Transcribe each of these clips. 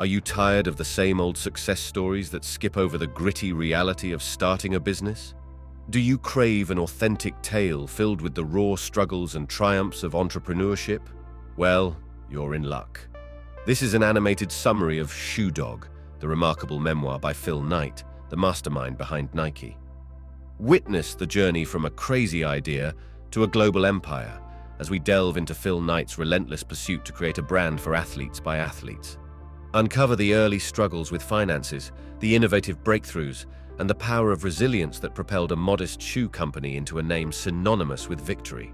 Are you tired of the same old success stories that skip over the gritty reality of starting a business? Do you crave an authentic tale filled with the raw struggles and triumphs of entrepreneurship? Well, you're in luck. This is an animated summary of Shoe Dog, the remarkable memoir by Phil Knight, the mastermind behind Nike. Witness the journey from a crazy idea to a global empire as we delve into Phil Knight's relentless pursuit to create a brand for athletes by athletes. Uncover the early struggles with finances, the innovative breakthroughs, and the power of resilience that propelled a modest shoe company into a name synonymous with victory.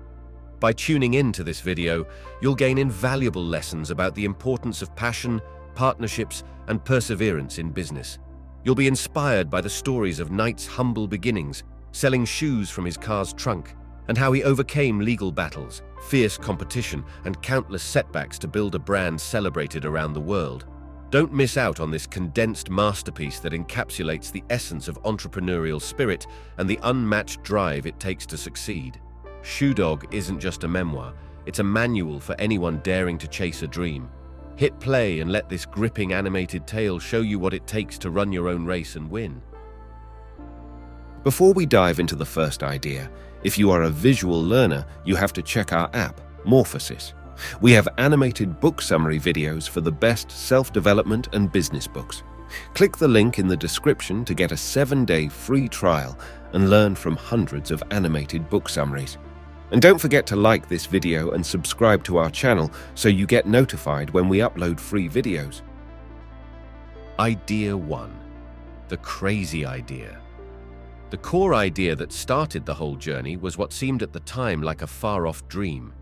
By tuning in to this video, you'll gain invaluable lessons about the importance of passion, partnerships, and perseverance in business. You'll be inspired by the stories of Knight's humble beginnings, selling shoes from his car's trunk, and how he overcame legal battles, fierce competition, and countless setbacks to build a brand celebrated around the world. Don't miss out on this condensed masterpiece that encapsulates the essence of entrepreneurial spirit and the unmatched drive it takes to succeed. Shoe Dog isn't just a memoir, it's a manual for anyone daring to chase a dream. Hit play and let this gripping animated tale show you what it takes to run your own race and win. Before we dive into the first idea, if you are a visual learner, you have to check our app, Morphosis. We have animated book summary videos for the best self-development and business books. Click the link in the description to get a 7-day free trial and learn from hundreds of animated book summaries. And don't forget to like this video and subscribe to our channel so you get notified when we upload free videos. Idea 1. The crazy idea. The core idea that started the whole journey was what seemed at the time like a far-off dream.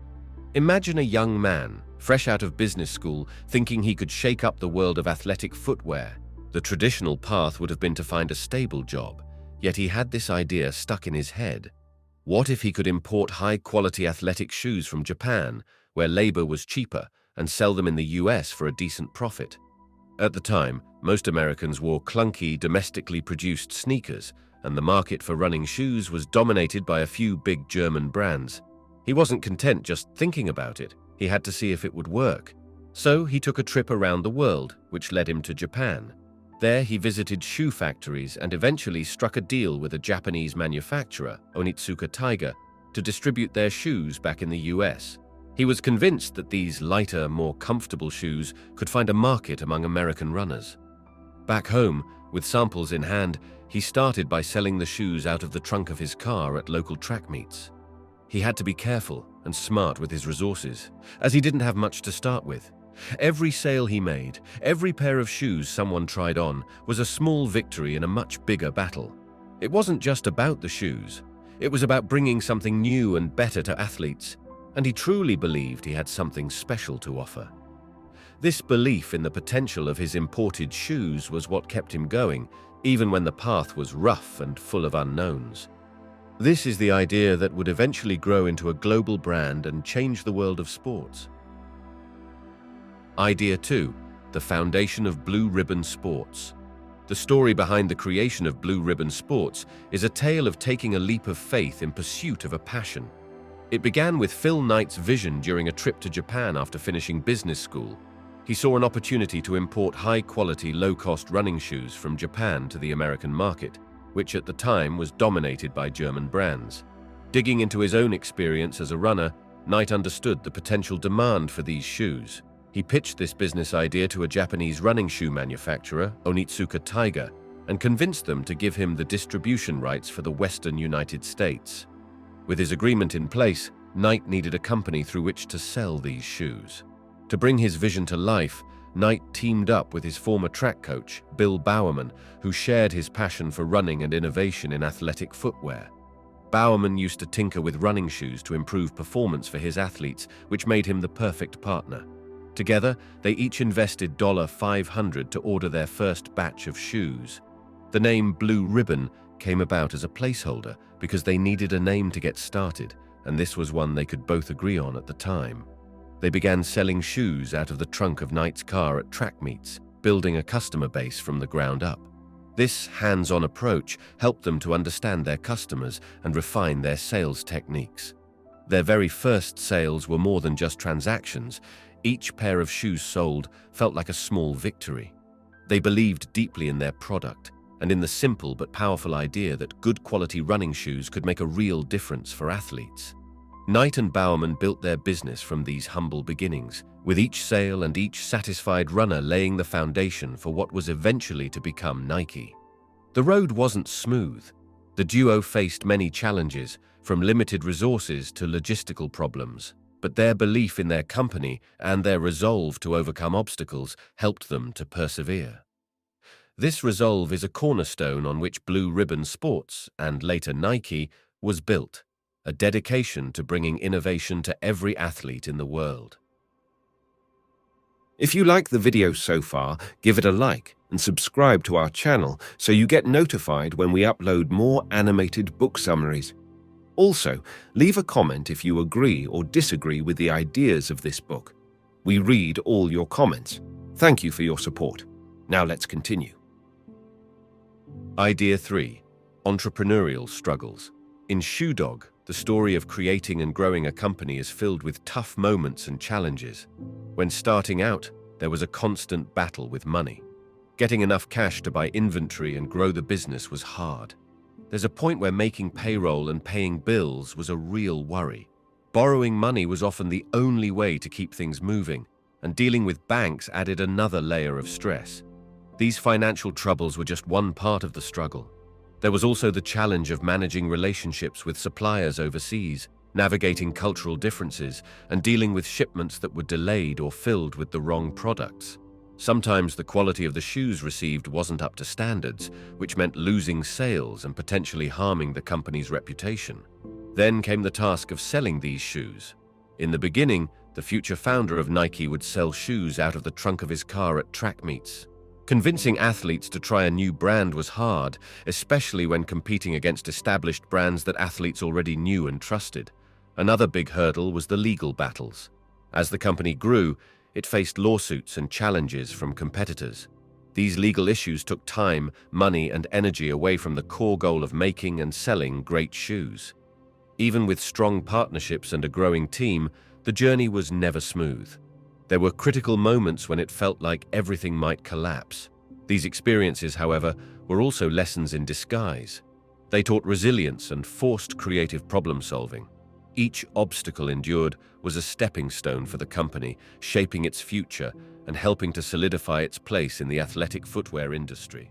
Imagine a young man, fresh out of business school, thinking he could shake up the world of athletic footwear. The traditional path would have been to find a stable job, yet he had this idea stuck in his head. What if he could import high-quality athletic shoes from Japan, where labor was cheaper, and sell them in the US for a decent profit? At the time, most Americans wore clunky, domestically produced sneakers, and the market for running shoes was dominated by a few big German brands. He wasn't content just thinking about it, he had to see if it would work. So he took a trip around the world, which led him to Japan. There he visited shoe factories and eventually struck a deal with a Japanese manufacturer, Onitsuka Tiger, to distribute their shoes back in the US. He was convinced that these lighter, more comfortable shoes could find a market among American runners. Back home, with samples in hand, he started by selling the shoes out of the trunk of his car at local track meets. He had to be careful and smart with his resources, as he didn't have much to start with. Every sale he made, every pair of shoes someone tried on, was a small victory in a much bigger battle. It wasn't just about the shoes. It was about bringing something new and better to athletes, and he truly believed he had something special to offer. This belief in the potential of his imported shoes was what kept him going, even when the path was rough and full of unknowns. This is the idea that would eventually grow into a global brand and change the world of sports. Idea 2. The foundation of Blue Ribbon Sports. The story behind the creation of Blue Ribbon Sports is a tale of taking a leap of faith in pursuit of a passion. It began with Phil Knight's vision during a trip to Japan after finishing business school. He saw an opportunity to import high-quality, low-cost running shoes from Japan to the American market, which at the time was dominated by German brands. Digging into his own experience as a runner, Knight understood the potential demand for these shoes. He pitched this business idea to a Japanese running shoe manufacturer, Onitsuka Tiger, and convinced them to give him the distribution rights for the Western United States. With his agreement in place, Knight needed a company through which to sell these shoes. To bring his vision to life, Knight teamed up with his former track coach, Bill Bowerman, who shared his passion for running and innovation in athletic footwear. Bowerman used to tinker with running shoes to improve performance for his athletes, which made him the perfect partner. Together, they each invested $500 to order their first batch of shoes. The name Blue Ribbon came about as a placeholder because they needed a name to get started, and this was one they could both agree on at the time. They began selling shoes out of the trunk of Knight's car at track meets, building a customer base from the ground up. This hands-on approach helped them to understand their customers and refine their sales techniques. Their very first sales were more than just transactions. Each pair of shoes sold felt like a small victory. They believed deeply in their product and in the simple but powerful idea that good quality running shoes could make a real difference for athletes. Knight and Bowerman built their business from these humble beginnings, with each sale and each satisfied runner laying the foundation for what was eventually to become Nike. The road wasn't smooth. The duo faced many challenges, from limited resources to logistical problems, but their belief in their company and their resolve to overcome obstacles helped them to persevere. This resolve is a cornerstone on which Blue Ribbon Sports, and later Nike, was built, a dedication to bringing innovation to every athlete in the world. If you like the video so far, give it a like and subscribe to our channel so you get notified when we upload more animated book summaries. Also, leave a comment if you agree or disagree with the ideas of this book. We read all your comments. Thank you for your support. Now let's continue. Idea 3. Entrepreneurial struggles. In Shoe Dog, the story of creating and growing a company is filled with tough moments and challenges. When starting out, there was a constant battle with money. Getting enough cash to buy inventory and grow the business was hard. There's a point where making payroll and paying bills was a real worry. Borrowing money was often the only way to keep things moving, and dealing with banks added another layer of stress. These financial troubles were just one part of the struggle. There was also the challenge of managing relationships with suppliers overseas, navigating cultural differences, and dealing with shipments that were delayed or filled with the wrong products. Sometimes the quality of the shoes received wasn't up to standards, which meant losing sales and potentially harming the company's reputation. Then came the task of selling these shoes. In the beginning, the future founder of Nike would sell shoes out of the trunk of his car at track meets. Convincing athletes to try a new brand was hard, especially when competing against established brands that athletes already knew and trusted. Another big hurdle was the legal battles. As the company grew, it faced lawsuits and challenges from competitors. These legal issues took time, money, and energy away from the core goal of making and selling great shoes. Even with strong partnerships and a growing team, the journey was never smooth. There were critical moments when it felt like everything might collapse. These experiences, however, were also lessons in disguise. They taught resilience and forced creative problem-solving. Each obstacle endured was a stepping stone for the company, shaping its future and helping to solidify its place in the athletic footwear industry.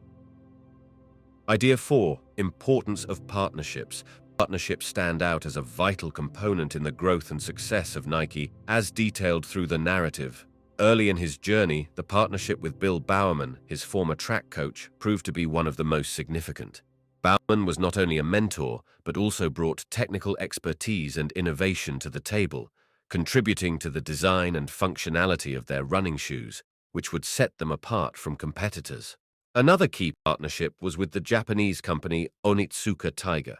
Idea 4. Importance of partnerships. Partnerships stand out as a vital component in the growth and success of Nike, as detailed through the narrative. Early in his journey, the partnership with Bill Bowerman, his former track coach, proved to be one of the most significant. Bowerman was not only a mentor, but also brought technical expertise and innovation to the table, contributing to the design and functionality of their running shoes, which would set them apart from competitors. Another key partnership was with the Japanese company Onitsuka Tiger.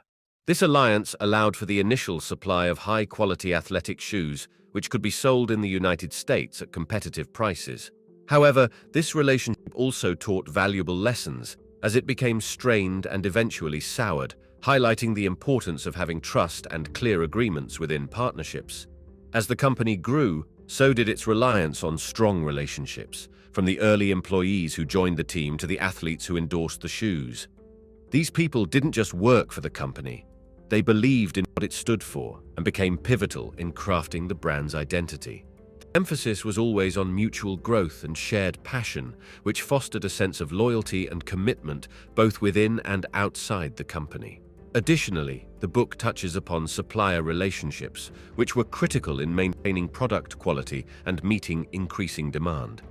This alliance allowed for the initial supply of high-quality athletic shoes, which could be sold in the United States at competitive prices. However, this relationship also taught valuable lessons, as it became strained and eventually soured, highlighting the importance of having trust and clear agreements within partnerships. As the company grew, so did its reliance on strong relationships, from the early employees who joined the team to the athletes who endorsed the shoes. These people didn't just work for the company. They believed in what it stood for and became pivotal in crafting the brand's identity. The emphasis was always on mutual growth and shared passion, which fostered a sense of loyalty and commitment both within and outside the company. Additionally, the book touches upon supplier relationships, which were critical in maintaining product quality and meeting increasing demand.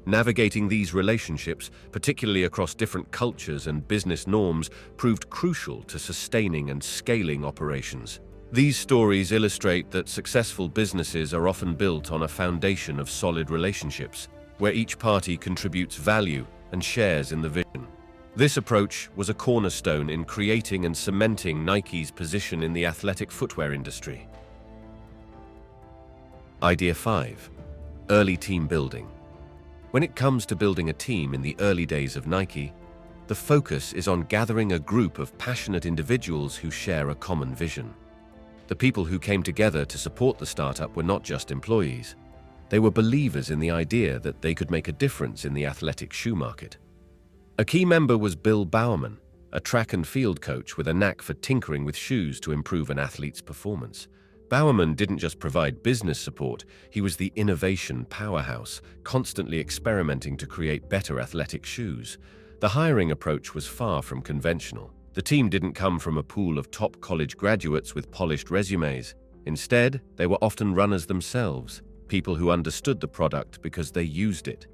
Navigating these relationships, particularly across different cultures and business norms, proved crucial to sustaining and scaling operations. These stories illustrate that successful businesses are often built on a foundation of solid relationships, where each party contributes value and shares in the vision. This approach was a cornerstone in creating and cementing Nike's position in the athletic footwear industry. Idea 5. Early team building. When it comes to building a team in the early days of Nike, the focus is on gathering a group of passionate individuals who share a common vision. The people who came together to support the startup were not just employees. They were believers in the idea that they could make a difference in the athletic shoe market. A key member was Bill Bowerman, a track and field coach with a knack for tinkering with shoes to improve an athlete's performance. Bowerman didn't just provide business support, he was the innovation powerhouse, constantly experimenting to create better athletic shoes. The hiring approach was far from conventional. The team didn't come from a pool of top college graduates with polished resumes. Instead, they were often runners themselves, people who understood the product because they used it.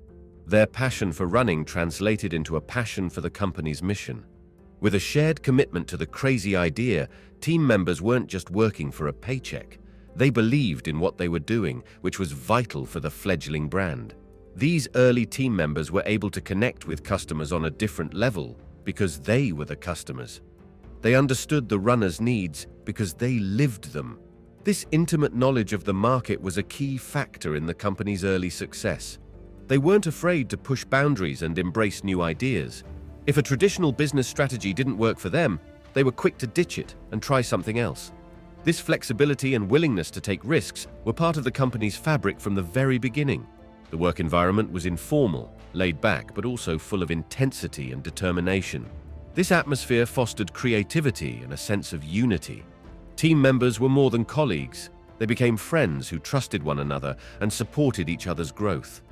Their passion for running translated into a passion for the company's mission. With a shared commitment to the crazy idea, team members weren't just working for a paycheck. They believed in what they were doing, which was vital for the fledgling brand. These early team members were able to connect with customers on a different level because they were the customers. They understood the runners' needs because they lived them. This intimate knowledge of the market was a key factor in the company's early success. They weren't afraid to push boundaries and embrace new ideas. If a traditional business strategy didn't work for them, they were quick to ditch it and try something else. This flexibility and willingness to take risks were part of the company's fabric from the very beginning. The work environment was informal, laid back, but also full of intensity and determination. This atmosphere fostered creativity and a sense of unity. Team members were more than colleagues. They became friends who trusted one another and supported each other's growth.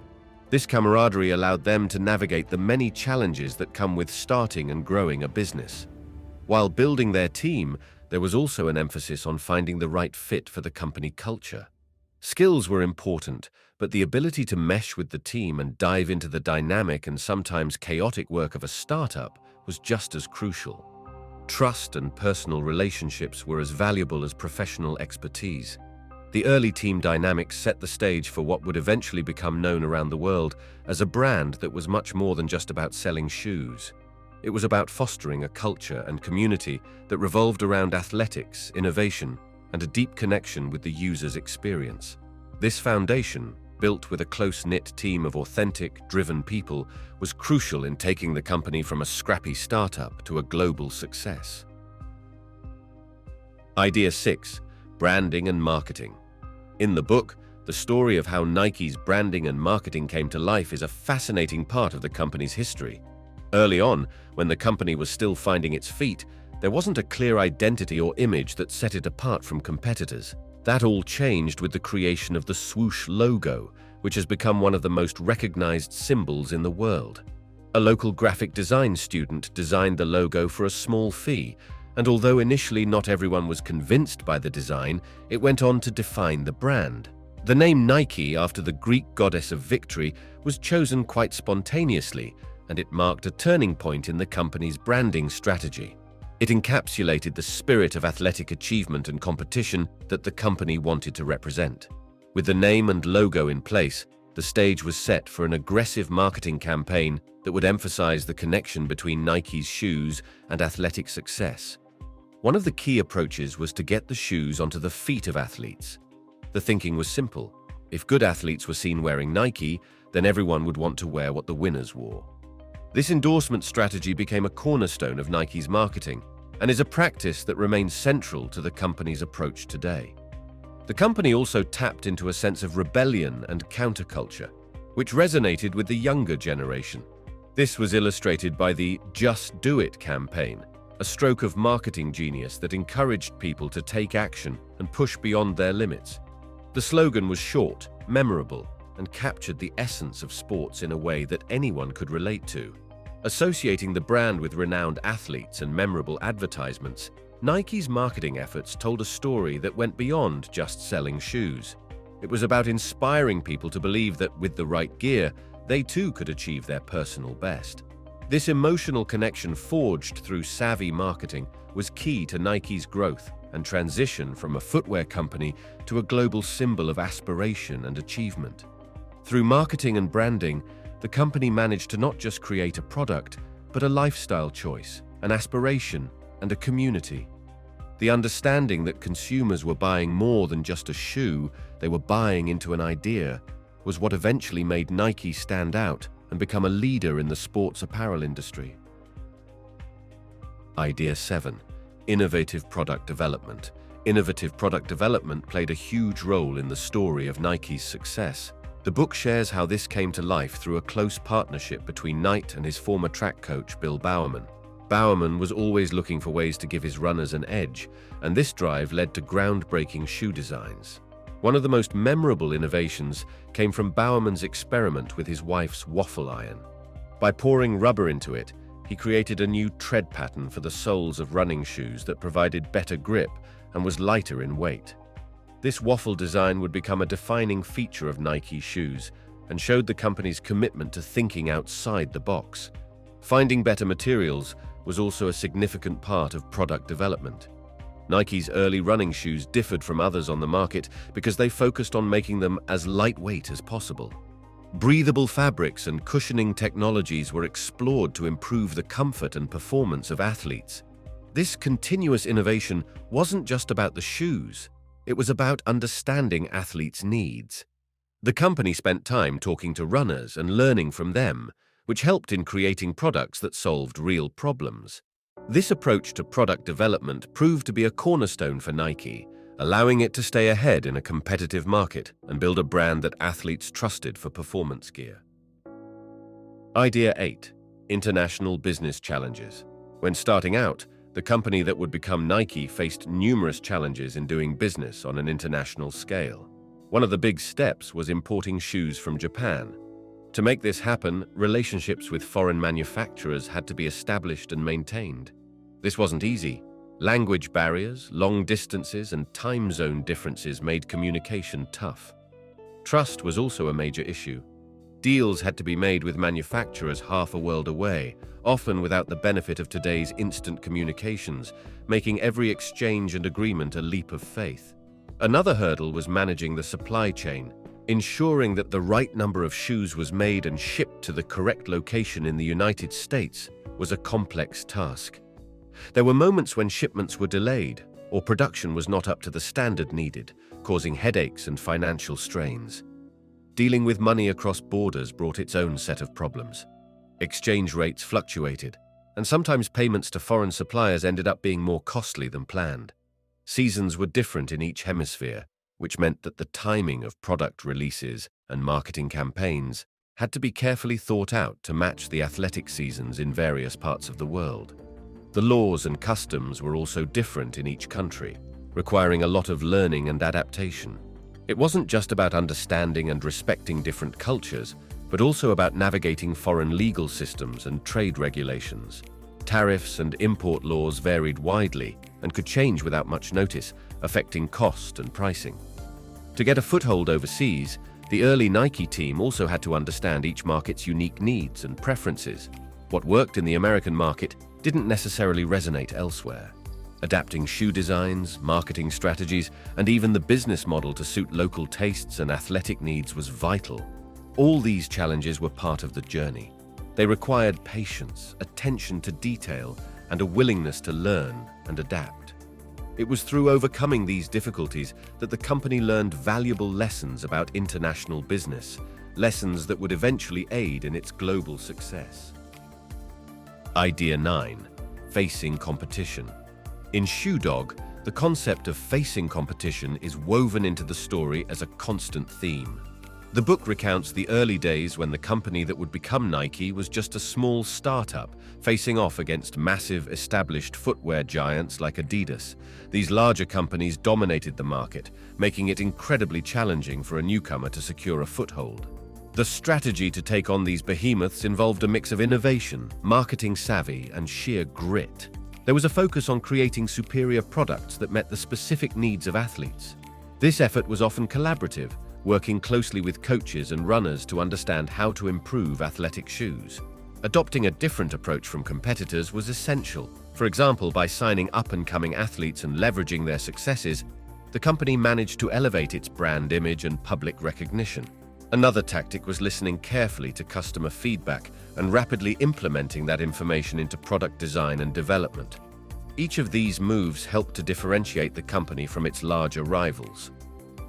This camaraderie allowed them to navigate the many challenges that come with starting and growing a business. While building their team, there was also an emphasis on finding the right fit for the company culture. Skills were important, but the ability to mesh with the team and dive into the dynamic and sometimes chaotic work of a startup was just as crucial. Trust and personal relationships were as valuable as professional expertise. The early team dynamics set the stage for what would eventually become known around the world as a brand that was much more than just about selling shoes. It was about fostering a culture and community that revolved around athletics, innovation, and a deep connection with the user's experience. This foundation, built with a close-knit team of authentic, driven people, was crucial in taking the company from a scrappy startup to a global success. Idea 6: Branding and Marketing. In the book, the story of how Nike's branding and marketing came to life is a fascinating part of the company's history. Early on, when the company was still finding its feet, there wasn't a clear identity or image that set it apart from competitors. That all changed with the creation of the swoosh logo, which has become one of the most recognized symbols in the world. A local graphic design student designed the logo for a small fee, and although initially not everyone was convinced by the design, it went on to define the brand. The name Nike, after the Greek goddess of victory, was chosen quite spontaneously, and it marked a turning point in the company's branding strategy. It encapsulated the spirit of athletic achievement and competition that the company wanted to represent. With the name and logo in place, the stage was set for an aggressive marketing campaign that would emphasize the connection between Nike's shoes and athletic success. One of the key approaches was to get the shoes onto the feet of athletes. The thinking was simple. If good athletes were seen wearing Nike, then everyone would want to wear what the winners wore. This endorsement strategy became a cornerstone of Nike's marketing and is a practice that remains central to the company's approach today. The company also tapped into a sense of rebellion and counterculture, which resonated with the younger generation. This was illustrated by the "Just Do It" campaign, a stroke of marketing genius that encouraged people to take action and push beyond their limits. The slogan was short, memorable, and captured the essence of sports in a way that anyone could relate to. Associating the brand with renowned athletes and memorable advertisements, Nike's marketing efforts told a story that went beyond just selling shoes. It was about inspiring people to believe that with the right gear, they too could achieve their personal best. This emotional connection forged through savvy marketing was key to Nike's growth and transition from a footwear company to a global symbol of aspiration and achievement. Through marketing and branding, the company managed to not just create a product, but a lifestyle choice, an aspiration, and a community. The understanding that consumers were buying more than just a shoe, they were buying into an idea, was what eventually made Nike stand out and become a leader in the sports apparel industry. Idea 7: Innovative product development. Innovative product development played a huge role in the story of Nike's success. The book shares how this came to life through a close partnership between Knight and his former track coach, Bill Bowerman. Bowerman was always looking for ways to give his runners an edge, and this drive led to groundbreaking shoe designs. One of the most memorable innovations came from Bowerman's experiment with his wife's waffle iron. By pouring rubber into it, he created a new tread pattern for the soles of running shoes that provided better grip and was lighter in weight. This waffle design would become a defining feature of Nike shoes and showed the company's commitment to thinking outside the box. Finding better materials was also a significant part of product development. Nike's early running shoes differed from others on the market because they focused on making them as lightweight as possible. Breathable fabrics and cushioning technologies were explored to improve the comfort and performance of athletes. This continuous innovation wasn't just about the shoes, it was about understanding athletes' needs. The company spent time talking to runners and learning from them, which helped in creating products that solved real problems. This approach to product development proved to be a cornerstone for Nike, allowing it to stay ahead in a competitive market and build a brand that athletes trusted for performance gear. Idea 8. International business challenges. When starting out, the company that would become Nike faced numerous challenges in doing business on an international scale. One of the big steps was importing shoes from Japan. To make this happen, relationships with foreign manufacturers had to be established and maintained. This wasn't easy. Language barriers, long distances, and time zone differences made communication tough. Trust was also a major issue. Deals had to be made with manufacturers half a world away, often without the benefit of today's instant communications, making every exchange and agreement a leap of faith. Another hurdle was managing the supply chain. Ensuring that the right number of shoes was made and shipped to the correct location in the United States was a complex task. There were moments when shipments were delayed or production was not up to the standard needed, causing headaches and financial strains. Dealing with money across borders brought its own set of problems. Exchange rates fluctuated, and sometimes payments to foreign suppliers ended up being more costly than planned. Seasons were different in each hemisphere, which meant that the timing of product releases and marketing campaigns had to be carefully thought out to match the athletic seasons in various parts of the world. The laws and customs were also different in each country, requiring a lot of learning and adaptation. It wasn't just about understanding and respecting different cultures, but also about navigating foreign legal systems and trade regulations. Tariffs and import laws varied widely and could change without much notice, affecting cost and pricing. To get a foothold overseas, the early Nike team also had to understand each market's unique needs and preferences. What worked in the American market didn't necessarily resonate elsewhere. Adapting shoe designs, marketing strategies, and even the business model to suit local tastes and athletic needs was vital. All these challenges were part of the journey. They required patience, attention to detail, and a willingness to learn and adapt. It was through overcoming these difficulties that the company learned valuable lessons about international business, lessons that would eventually aid in its global success. Idea 9. Facing competition. In Shoe Dog, the concept of facing competition is woven into the story as a constant theme. The book recounts the early days when the company that would become Nike was just a small startup, facing off against massive established footwear giants like Adidas. These larger companies dominated the market, making it incredibly challenging for a newcomer to secure a foothold. The strategy to take on these behemoths involved a mix of innovation, marketing savvy, and sheer grit. There was a focus on creating superior products that met the specific needs of athletes. This effort was often collaborative, working closely with coaches and runners to understand how to improve athletic shoes. Adopting a different approach from competitors was essential. For example, by signing up-and-coming athletes and leveraging their successes, the company managed to elevate its brand image and public recognition. Another tactic was listening carefully to customer feedback and rapidly implementing that information into product design and development. Each of these moves helped to differentiate the company from its larger rivals.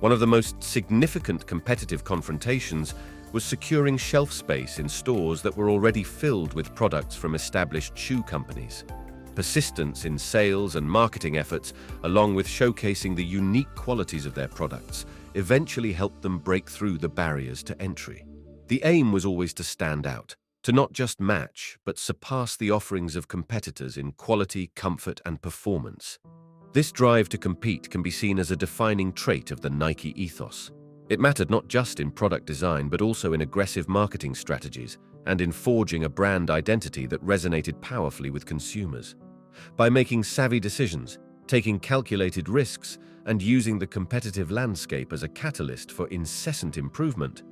One of the most significant competitive confrontations was securing shelf space in stores that were already filled with products from established shoe companies. Persistence in sales and marketing efforts, along with showcasing the unique qualities of their products, eventually helped them break through the barriers to entry. The aim was always to stand out, to not just match, but surpass the offerings of competitors in quality, comfort, and performance. This drive to compete can be seen as a defining trait of the Nike ethos. It mattered not just in product design, but also in aggressive marketing strategies and in forging a brand identity that resonated powerfully with consumers. By making savvy decisions, taking calculated risks, and using the competitive landscape as a catalyst for incessant improvement,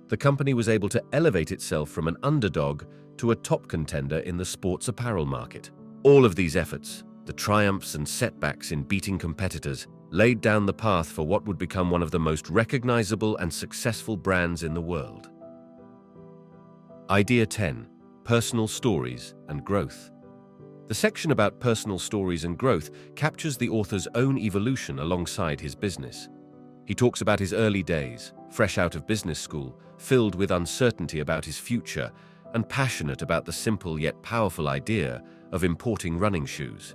the company was able to elevate itself from an underdog to a top contender in the sports apparel market. All of these efforts, the triumphs and setbacks in beating competitors, laid down the path for what would become one of the most recognizable and successful brands in the world. Idea 10. Personal stories and growth. The section about personal stories and growth captures the author's own evolution alongside his business. He talks about his early days, fresh out of business school, filled with uncertainty about his future, and passionate about the simple yet powerful idea of importing running shoes.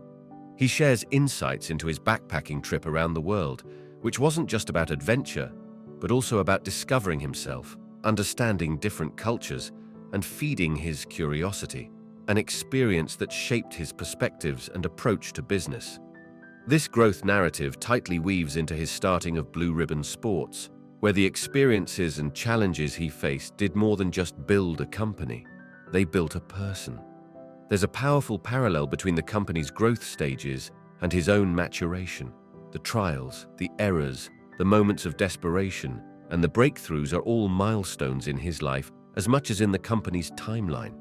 He shares insights into his backpacking trip around the world, which wasn't just about adventure, but also about discovering himself, understanding different cultures, and feeding his curiosity, an experience that shaped his perspectives and approach to business. This growth narrative tightly weaves into his starting of Blue Ribbon Sports, where the experiences and challenges he faced did more than just build a company. They built a person. There's a powerful parallel between the company's growth stages and his own maturation. The trials, the errors, the moments of desperation, and the breakthroughs are all milestones in his life as much as in the company's timeline.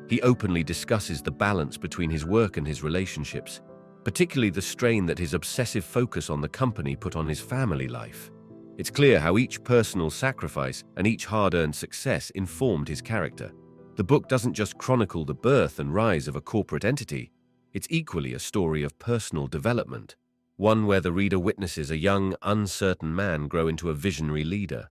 He openly discusses the balance between his work and his relationships, particularly the strain that his obsessive focus on the company put on his family life. It's clear how each personal sacrifice and each hard-earned success informed his character. The book doesn't just chronicle the birth and rise of a corporate entity, it's equally a story of personal development, one where the reader witnesses a young, uncertain man grow into a visionary leader.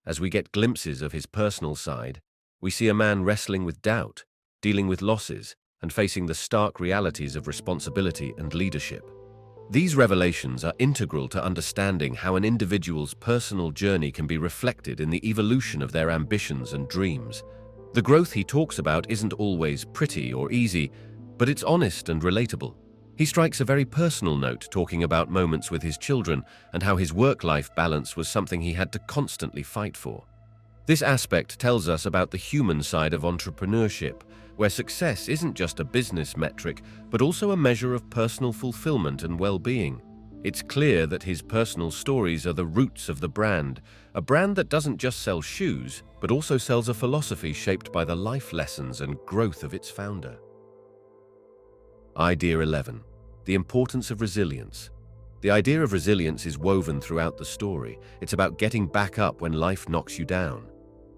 As we get glimpses of his personal side, we see a man wrestling with doubt, dealing with losses, and facing the stark realities of responsibility and leadership. These revelations are integral to understanding how an individual's personal journey can be reflected in the evolution of their ambitions and dreams. The growth he talks about isn't always pretty or easy, but it's honest and relatable. He strikes a very personal note, talking about moments with his children and how his work-life balance was something he had to constantly fight for. This aspect tells us about the human side of entrepreneurship, where success isn't just a business metric, but also a measure of personal fulfillment and well-being. It's clear that his personal stories are the roots of the brand, a brand that doesn't just sell shoes, but also sells a philosophy shaped by the life lessons and growth of its founder. Idea 11. The importance of resilience. The idea of resilience is woven throughout the story. It's about getting back up when life knocks you down.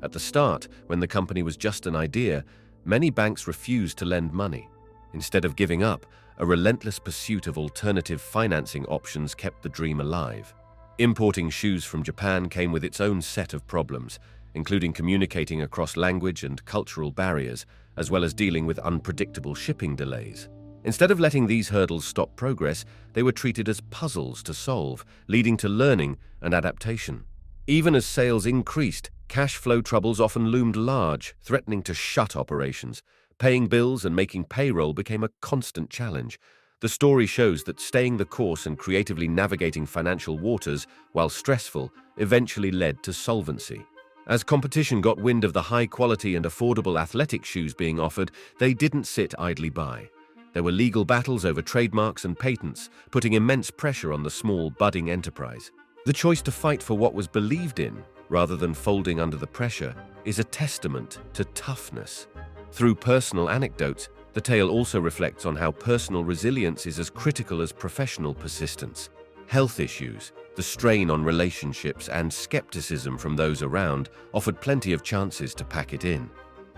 At the start, when the company was just an idea, many banks refused to lend money. Instead of giving up, a relentless pursuit of alternative financing options kept the dream alive. Importing shoes from Japan came with its own set of problems, including communicating across language and cultural barriers, as well as dealing with unpredictable shipping delays. Instead of letting these hurdles stop progress, they were treated as puzzles to solve, leading to learning and adaptation. Even as sales increased, cash flow troubles often loomed large, threatening to shut operations. Paying bills and making payroll became a constant challenge. The story shows that staying the course and creatively navigating financial waters, while stressful, eventually led to solvency. As competition got wind of the high-quality and affordable athletic shoes being offered, they didn't sit idly by. There were legal battles over trademarks and patents, putting immense pressure on the small, budding enterprise. The choice to fight for what was believed in, rather than folding under the pressure, is a testament to toughness. Through personal anecdotes, the tale also reflects on how personal resilience is as critical as professional persistence. Health issues, the strain on relationships, and skepticism from those around offered plenty of chances to pack it in.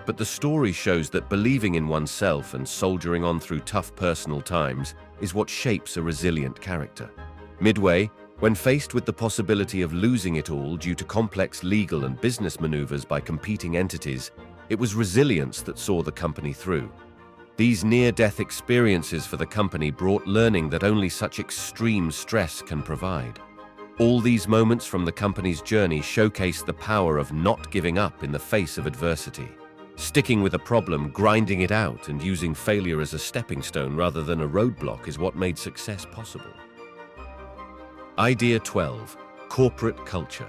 But the story shows that believing in oneself and soldiering on through tough personal times is what shapes a resilient character. Midway, when faced with the possibility of losing it all due to complex legal and business maneuvers by competing entities, it was resilience that saw the company through. These near-death experiences for the company brought learning that only such extreme stress can provide. All these moments from the company's journey showcase the power of not giving up in the face of adversity. Sticking with a problem, grinding it out, and using failure as a stepping stone rather than a roadblock is what made success possible. Idea 12. Corporate culture.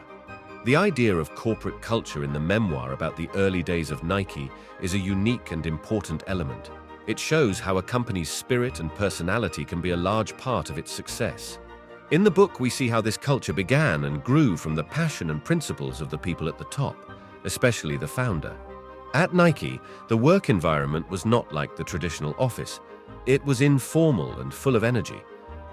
The idea of corporate culture in the memoir about the early days of Nike is a unique and important element. It shows how a company's spirit and personality can be a large part of its success. In the book, we see how this culture began and grew from the passion and principles of the people at the top, especially the founder. At Nike, the work environment was not like the traditional office. It was informal and full of energy.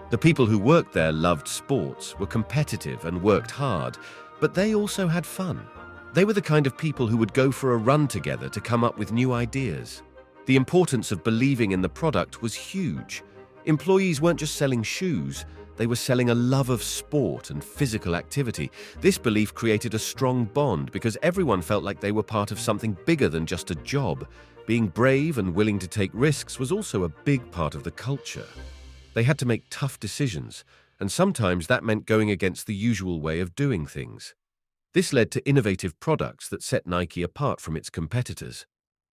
The people who worked there loved sports, were competitive, and worked hard, but they also had fun. They were the kind of people who would go for a run together to come up with new ideas. The importance of believing in the product was huge. Employees weren't just selling shoes, they were selling a love of sport and physical activity. This belief created a strong bond because everyone felt like they were part of something bigger than just a job. Being brave and willing to take risks was also a big part of the culture. They had to make tough decisions, and sometimes that meant going against the usual way of doing things. This led to innovative products that set Nike apart from its competitors.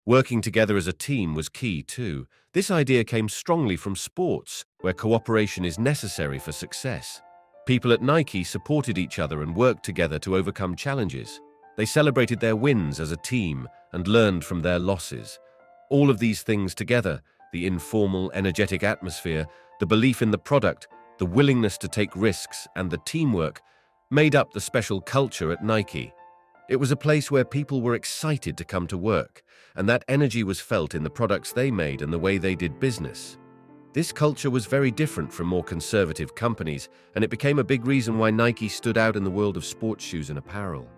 Working together as a team was key too. This idea came strongly from sports, where cooperation is necessary for success. People at Nike supported each other and worked together to overcome challenges. They celebrated their wins as a team and learned from their losses. All of these things together, the informal, energetic atmosphere, the belief in the product, the willingness to take risks, and the teamwork, made up the special culture at Nike. It was a place where people were excited to come to work, and that energy was felt in the products they made and the way they did business. This culture was very different from more conservative companies, and it became a big reason why Nike stood out in the world of sports shoes and apparel.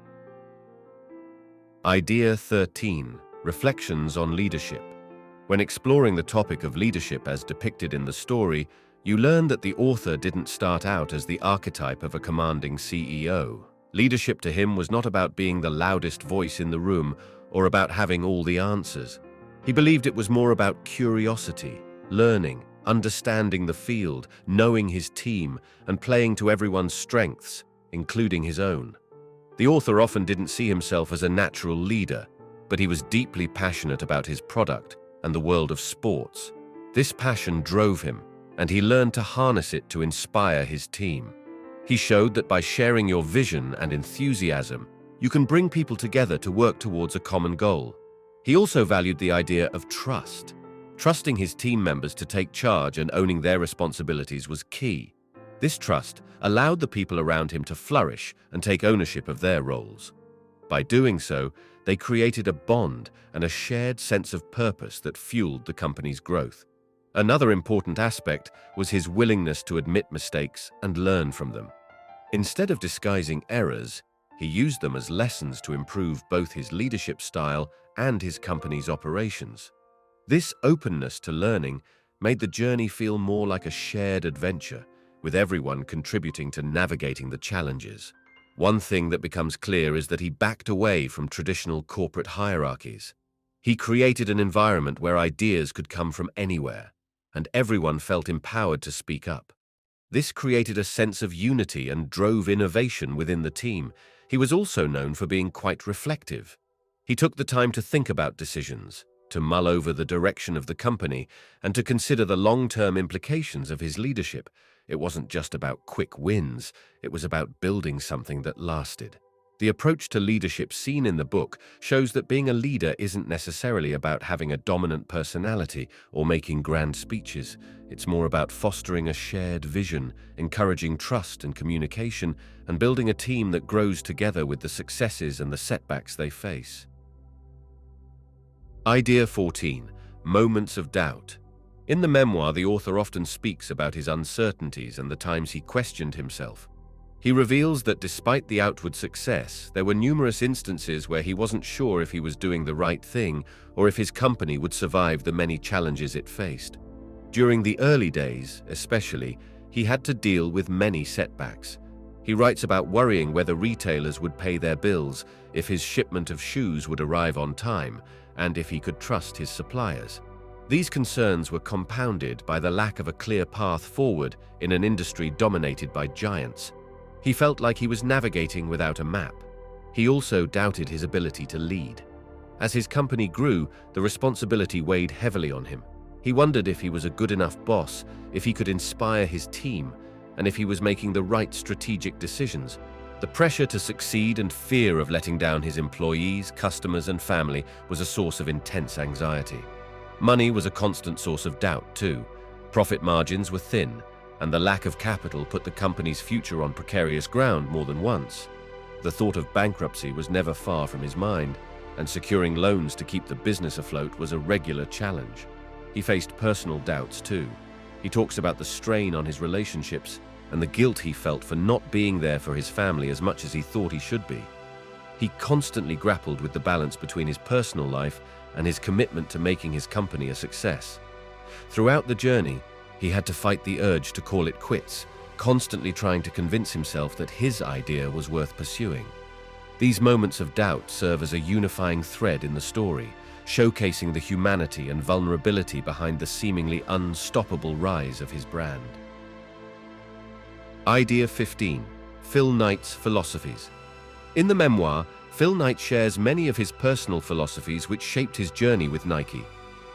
Idea 13. Reflections on leadership. When exploring the topic of leadership as depicted in the story, you learn that the author didn't start out as the archetype of a commanding CEO. Leadership to him was not about being the loudest voice in the room or about having all the answers. He believed it was more about curiosity, learning, understanding the field, knowing his team, and playing to everyone's strengths, including his own. The author often didn't see himself as a natural leader, but he was deeply passionate about his product and the world of sports. This passion drove him, and he learned to harness it to inspire his team. He showed that by sharing your vision and enthusiasm, you can bring people together to work towards a common goal. He also valued the idea of trust. Trusting his team members to take charge and owning their responsibilities was key. This trust allowed the people around him to flourish and take ownership of their roles. By doing so, they created a bond and a shared sense of purpose that fueled the company's growth. Another important aspect was his willingness to admit mistakes and learn from them. Instead of disguising errors, he used them as lessons to improve both his leadership style and his company's operations. This openness to learning made the journey feel more like a shared adventure, with everyone contributing to navigating the challenges. One thing that becomes clear is that he backed away from traditional corporate hierarchies. He created an environment where ideas could come from anywhere, and everyone felt empowered to speak up. This created a sense of unity and drove innovation within the team. He was also known for being quite reflective. He took the time to think about decisions, to mull over the direction of the company, and to consider the long-term implications of his leadership. It wasn't just about quick wins, it was about building something that lasted. The approach to leadership seen in the book shows that being a leader isn't necessarily about having a dominant personality or making grand speeches. It's more about fostering a shared vision, encouraging trust and communication, and building a team that grows together with the successes and the setbacks they face. Idea 14. Moments of doubt. In the memoir, the author often speaks about his uncertainties and the times he questioned himself. He reveals that despite the outward success, there were numerous instances where he wasn't sure if he was doing the right thing or if his company would survive the many challenges it faced. During the early days, especially, he had to deal with many setbacks. He writes about worrying whether retailers would pay their bills, if his shipment of shoes would arrive on time, and if he could trust his suppliers. These concerns were compounded by the lack of a clear path forward in an industry dominated by giants. He felt like he was navigating without a map. He also doubted his ability to lead. As his company grew, the responsibility weighed heavily on him. He wondered if he was a good enough boss, if he could inspire his team, and if he was making the right strategic decisions. The pressure to succeed and fear of letting down his employees, customers, and family was a source of intense anxiety. Money was a constant source of doubt, too. Profit margins were thin, and the lack of capital put the company's future on precarious ground more than once. The thought of bankruptcy was never far from his mind, and securing loans to keep the business afloat was a regular challenge. He faced personal doubts, too. He talks about the strain on his relationships and the guilt he felt for not being there for his family as much as he thought he should be. He constantly grappled with the balance between his personal life and his commitment to making his company a success. Throughout the journey, he had to fight the urge to call it quits, constantly trying to convince himself that his idea was worth pursuing. These moments of doubt serve as a unifying thread in the story, showcasing the humanity and vulnerability behind the seemingly unstoppable rise of his brand. Idea 15. Phil Knight's philosophies. In the memoir, Phil Knight shares many of his personal philosophies which shaped his journey with Nike.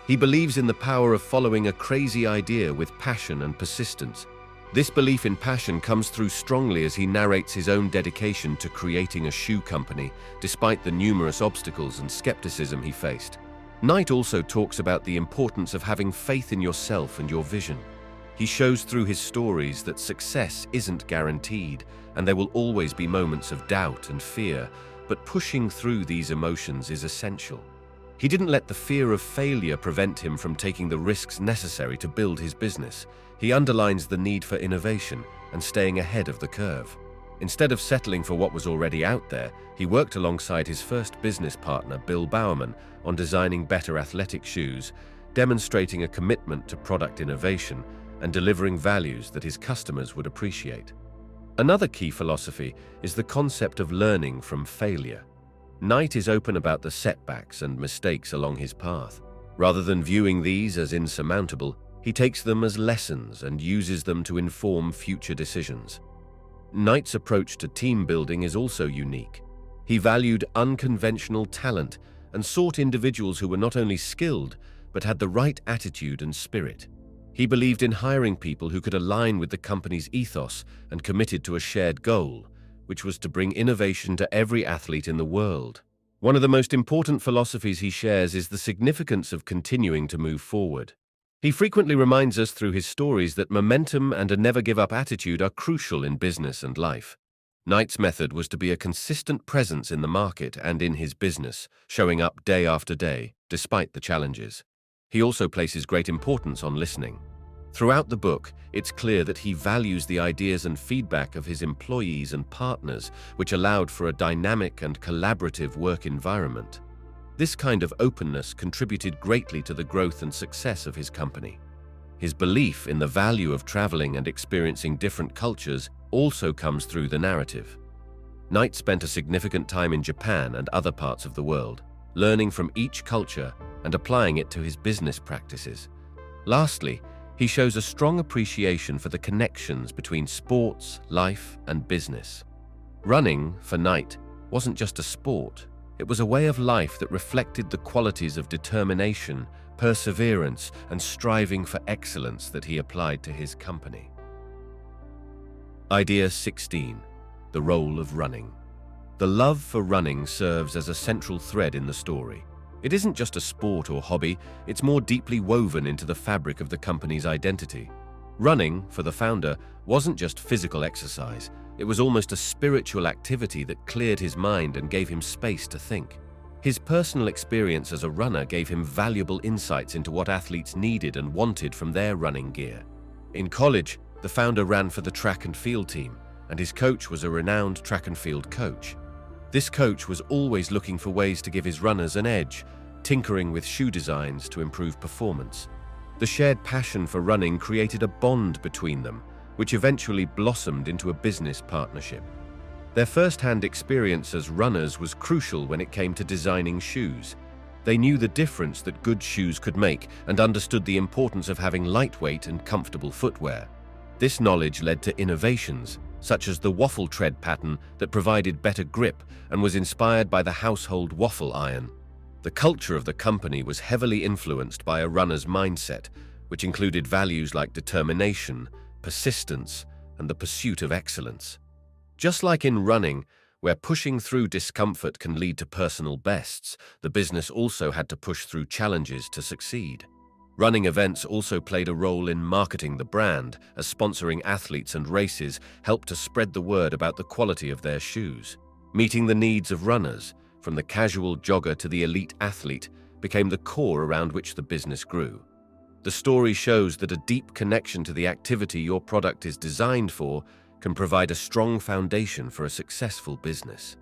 He believes in the power of following a crazy idea with passion and persistence. This belief in passion comes through strongly as he narrates his own dedication to creating a shoe company, despite the numerous obstacles and skepticism he faced. Knight also talks about the importance of having faith in yourself and your vision. He shows through his stories that success isn't guaranteed, and there will always be moments of doubt and fear, but pushing through these emotions is essential. He didn't let the fear of failure prevent him from taking the risks necessary to build his business. He underlines the need for innovation and staying ahead of the curve. Instead of settling for what was already out there, he worked alongside his first business partner, Bill Bowerman, on designing better athletic shoes, demonstrating a commitment to product innovation and delivering values that his customers would appreciate. Another key philosophy is the concept of learning from failure. Knight is open about the setbacks and mistakes along his path. Rather than viewing these as insurmountable, he takes them as lessons and uses them to inform future decisions. Knight's approach to team building is also unique. He valued unconventional talent and sought individuals who were not only skilled, but had the right attitude and spirit. He believed in hiring people who could align with the company's ethos and committed to a shared goal, which was to bring innovation to every athlete in the world. One of the most important philosophies he shares is the significance of continuing to move forward. He frequently reminds us through his stories that momentum and a never-give-up attitude are crucial in business and life. Knight's method was to be a consistent presence in the market and in his business, showing up day after day, despite the challenges. He also places great importance on listening. Throughout the book, it's clear that he values the ideas and feedback of his employees and partners, which allowed for a dynamic and collaborative work environment. This kind of openness contributed greatly to the growth and success of his company. His belief in the value of traveling and experiencing different cultures also comes through the narrative. Knight spent a significant time in Japan and other parts of the world, learning from each culture and applying it to his business practices. Lastly, he shows a strong appreciation for the connections between sports, life, and business. Running, for Knight, wasn't just a sport. It was a way of life that reflected the qualities of determination, perseverance, and striving for excellence that he applied to his company. Idea 16. The role of running. The love for running serves as a central thread in the story. It isn't just a sport or hobby, it's more deeply woven into the fabric of the company's identity. Running, for the founder, wasn't just physical exercise. It was almost a spiritual activity that cleared his mind and gave him space to think. His personal experience as a runner gave him valuable insights into what athletes needed and wanted from their running gear. In college, the founder ran for the track and field team, and his coach was a renowned track and field coach. This coach was always looking for ways to give his runners an edge, tinkering with shoe designs to improve performance. The shared passion for running created a bond between them, which eventually blossomed into a business partnership. Their first-hand experience as runners was crucial when it came to designing shoes. They knew the difference that good shoes could make and understood the importance of having lightweight and comfortable footwear. This knowledge led to innovations, such as the waffle tread pattern that provided better grip and was inspired by the household waffle iron. The culture of the company was heavily influenced by a runner's mindset, which included values like determination, persistence, and the pursuit of excellence. Just like in running, where pushing through discomfort can lead to personal bests, the business also had to push through challenges to succeed. Running events also played a role in marketing the brand, as sponsoring athletes and races helped to spread the word about the quality of their shoes. Meeting the needs of runners, from the casual jogger to the elite athlete, became the core around which the business grew. The story shows that a deep connection to the activity your product is designed for can provide a strong foundation for a successful business.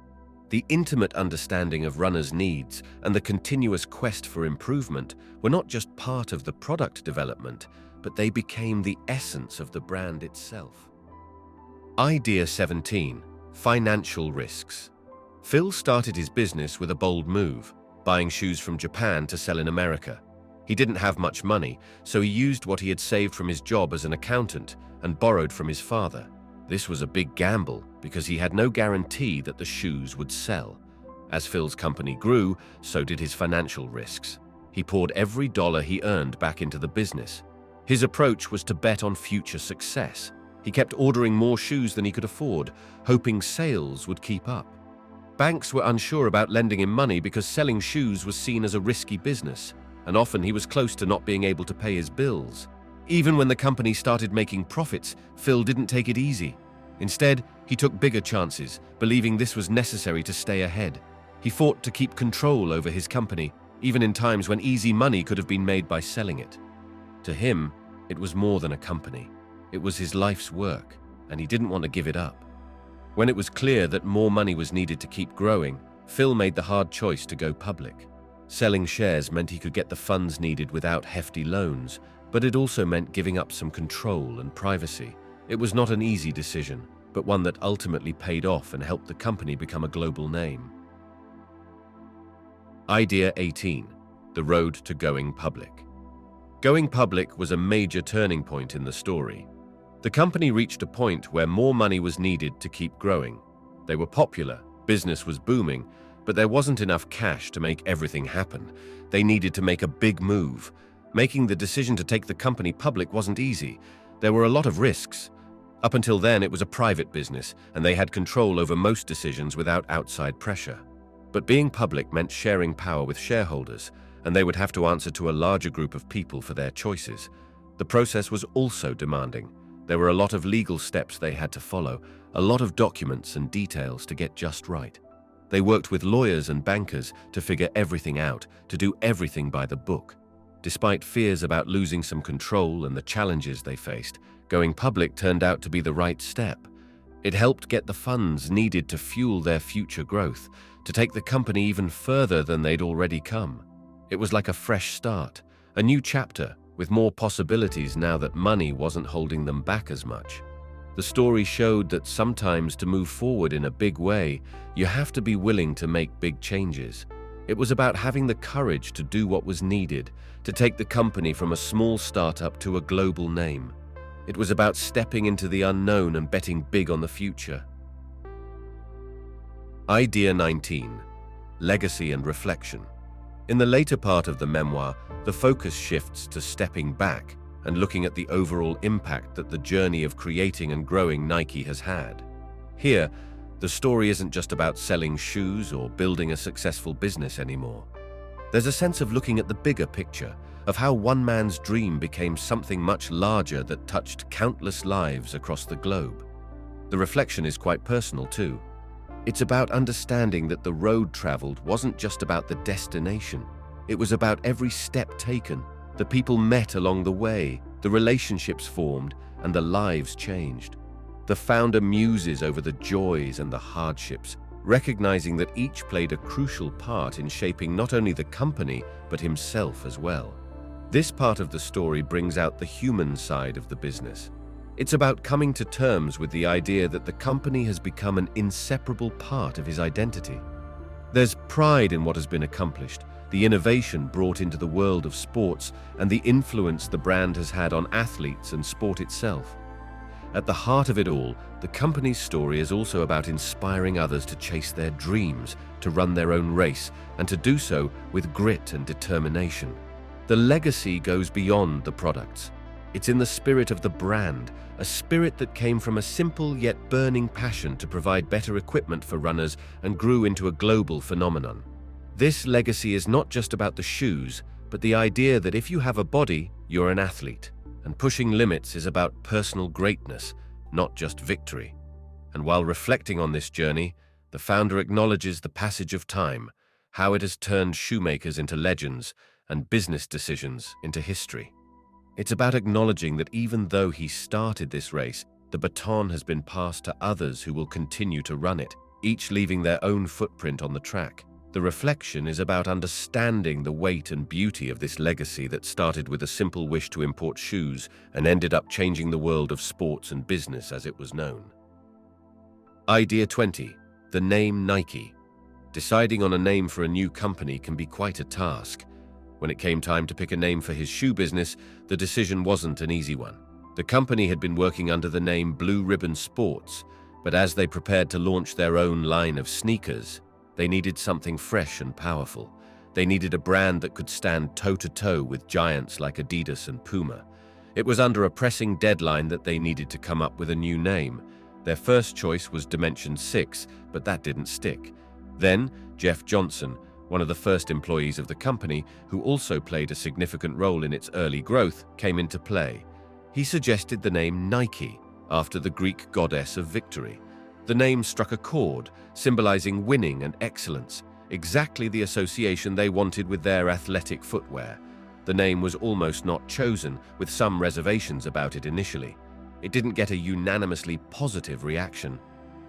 The intimate understanding of runners' needs and the continuous quest for improvement were not just part of the product development, but they became the essence of the brand itself. Idea 17: Financial risks. Phil started his business with a bold move, buying shoes from Japan to sell in America. He didn't have much money, so he used what he had saved from his job as an accountant and borrowed from his father. This was a big gamble because he had no guarantee that the shoes would sell. As Phil's company grew, so did his financial risks. He poured every dollar he earned back into the business. His approach was to bet on future success. He kept ordering more shoes than he could afford, hoping sales would keep up. Banks were unsure about lending him money because selling shoes was seen as a risky business, and often he was close to not being able to pay his bills. Even when the company started making profits, Phil didn't take it easy. Instead, he took bigger chances, believing this was necessary to stay ahead. He fought to keep control over his company, even in times when easy money could have been made by selling it. To him, it was more than a company. It was his life's work, and he didn't want to give it up. When it was clear that more money was needed to keep growing, Phil made the hard choice to go public. Selling shares meant he could get the funds needed without hefty loans, but it also meant giving up some control and privacy. It was not an easy decision, but one that ultimately paid off and helped the company become a global name. Idea 18: The road to going public. Going public was a major turning point in the story. The company reached a point where more money was needed to keep growing. They were popular, business was booming, but there wasn't enough cash to make everything happen. They needed to make a big move. Making the decision to take the company public wasn't easy. There were a lot of risks. Up until then, it was a private business, and they had control over most decisions without outside pressure. But being public meant sharing power with shareholders, and they would have to answer to a larger group of people for their choices. The process was also demanding. There were a lot of legal steps they had to follow, a lot of documents and details to get just right. They worked with lawyers and bankers to figure everything out, to do everything by the book. Despite fears about losing some control and the challenges they faced, going public turned out to be the right step. It helped get the funds needed to fuel their future growth, to take the company even further than they'd already come. It was like a fresh start, a new chapter, with more possibilities now that money wasn't holding them back as much. The story showed that sometimes to move forward in a big way, you have to be willing to make big changes. It was about having the courage to do what was needed, to take the company from a small startup to a global name. It was about stepping into the unknown and betting big on the future. Idea 19: Legacy and reflection. In the later part of the memoir, the focus shifts to stepping back and looking at the overall impact that the journey of creating and growing Nike has had. Here, the story isn't just about selling shoes or building a successful business anymore. There's a sense of looking at the bigger picture, of how one man's dream became something much larger that touched countless lives across the globe. The reflection is quite personal too. It's about understanding that the road traveled wasn't just about the destination. It was about every step taken, the people met along the way, the relationships formed, and the lives changed. The founder muses over the joys and the hardships, recognizing that each played a crucial part in shaping not only the company, but himself as well. This part of the story brings out the human side of the business. It's about coming to terms with the idea that the company has become an inseparable part of his identity. There's pride in what has been accomplished, the innovation brought into the world of sports, and the influence the brand has had on athletes and sport itself. At the heart of it all, the company's story is also about inspiring others to chase their dreams, to run their own race, and to do so with grit and determination. The legacy goes beyond the products. It's in the spirit of the brand, a spirit that came from a simple yet burning passion to provide better equipment for runners and grew into a global phenomenon. This legacy is not just about the shoes, but the idea that if you have a body, you're an athlete. And pushing limits is about personal greatness, not just victory. And while reflecting on this journey, the founder acknowledges the passage of time, how it has turned shoemakers into legends and business decisions into history. It's about acknowledging that even though he started this race, the baton has been passed to others who will continue to run it, each leaving their own footprint on the track. The reflection is about understanding the weight and beauty of this legacy that started with a simple wish to import shoes and ended up changing the world of sports and business as it was known. Idea 20. The name Nike. Deciding on a name for a new company can be quite a task. When it came time to pick a name for his shoe business, the decision wasn't an easy one. The company had been working under the name Blue Ribbon Sports, but as they prepared to launch their own line of sneakers, they needed something fresh and powerful. They needed a brand that could stand toe-to-toe with giants like Adidas and Puma. It was under a pressing deadline that they needed to come up with a new name. Their first choice was Dimension 6, but that didn't stick. Then, Jeff Johnson, one of the first employees of the company, who also played a significant role in its early growth, came into play. He suggested the name Nike, after the Greek goddess of victory. The name struck a chord, symbolizing winning and excellence, exactly the association they wanted with their athletic footwear. The name was almost not chosen, with some reservations about it initially. It didn't get a unanimously positive reaction.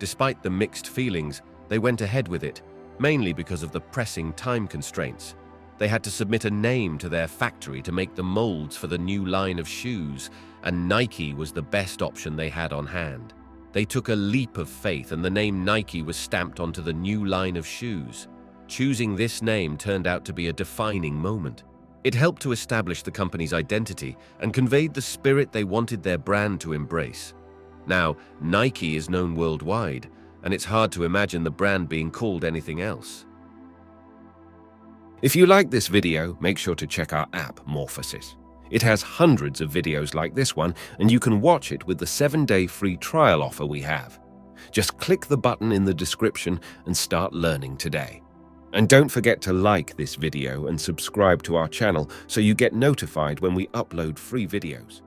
Despite the mixed feelings, they went ahead with it, mainly because of the pressing time constraints. They had to submit a name to their factory to make the molds for the new line of shoes, and Nike was the best option they had on hand. They took a leap of faith, and the name Nike was stamped onto the new line of shoes. Choosing this name turned out to be a defining moment. It helped to establish the company's identity and conveyed the spirit they wanted their brand to embrace. Now, Nike is known worldwide, and it's hard to imagine the brand being called anything else. If you like this video, make sure to check our app, Morphosis. It has hundreds of videos like this one, and you can watch it with the 7-day free trial offer we have. Just click the button in the description and start learning today. And don't forget to like this video and subscribe to our channel so you get notified when we upload free videos.